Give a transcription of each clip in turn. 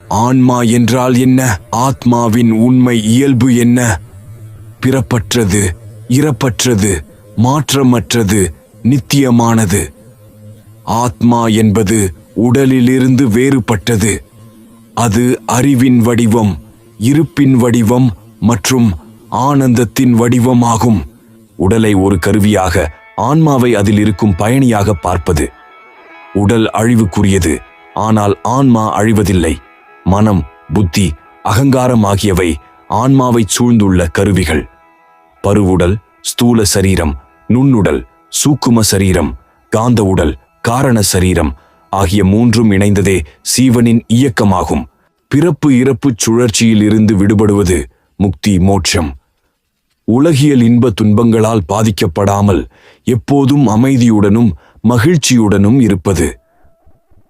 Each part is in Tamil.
ஆன்மா என்றால் என்ன? ஆத்மாவின் உண்மை இயல்பு என்ன? பிறப்பற்றது, இறப்பற்றது, மாற்றமற்றது, நித்தியமானது. ஆத்மா என்பது உடலிலிருந்து வேறுபட்டது. அது அறிவின் வடிவம், இருப்பின் வடிவம் மற்றும் ஆனந்தத்தின் வடிவமாகும். உடலை ஒரு கருவியாக, ஆன்மாவை அதில் இருக்கும் பயணியாக பார்ப்பது. உடல் அழிவுக்குரியது, ஆனால் ஆன்மா அழிவதில்லை. மனம், புத்தி, அகங்காரம் ஆகியவை ஆன்மாவை சூழ்ந்துள்ள கருவிகள். பருவுடல், ஸ்தூல சரீரம், நுண்ணுடல், சூக்கும சரீரம், காந்த உடல், காரண சரீரம் ஆகிய மூன்றும் இணைந்ததே சீவனின் இயக்கமாகும். பிறப்பு இறப்பு சுழற்சியில் இருந்து விடுபடுவது முக்தி, மோட்சம். உலகியல் இன்ப துன்பங்களால் பாதிக்கப்படாமல் எப்போதும் அமைதியுடனும் மகிழ்ச்சியுடனும் இருப்பது.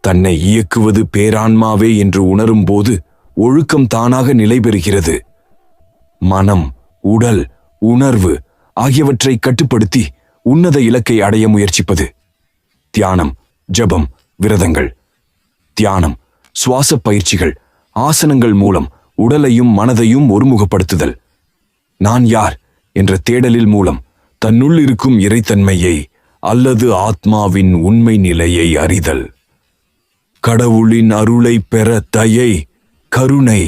தன்னை இயக்குவது பேரான்மாவே என்று உணரும் போது ஒழுக்கம் தானாக நிலை பெறுகிறது. மனம், உடல், உணர்வு ஆகியவற்றை கட்டுப்படுத்தி உன்னத இலக்கை அடைய முயற்சிப்பது. தியானம், ஜபம், விரதங்கள். தியானம், சுவாச பயிற்சிகள், ஆசனங்கள் மூலம் உடலையும் மனதையும் ஒருமுகப்படுத்துதல். நான் யார் என்ற தேடலில் மூலம் தன்னுள் இருக்கும் இறைத்தன்மையை அல்லது ஆத்மாவின் உண்மை நிலையை அறிதல். கடவுளின் அருளை பெற தயை, கருணை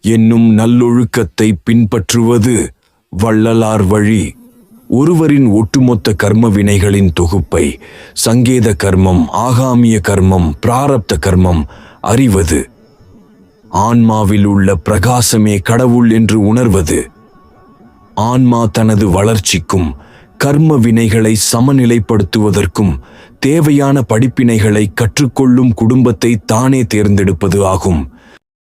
என்னும் நல்லொழுக்கத்தை பின்பற்றுவது வள்ளலார் வழி. ஒருவரின் ஒட்டுமொத்த கர்ம வினைகளின் தொகுப்பை சங்கேத கர்மம், ஆகாமிய கர்மம், பிராரப்த கர்மம் அறிவது. ஆன்மாவில் உள்ள பிரகாசமே கடவுள் என்று உணர்வது. ஆன்மா தனது வளர்ச்சிக்கும் கர்ம வினைகளை சமநிலைப்படுத்துவதற்கும் தேவையான படிப்பினைகளை கற்றுக்கொள்ளும் குடும்பத்தை தானே தேர்ந்தெடுப்பது ஆகும்.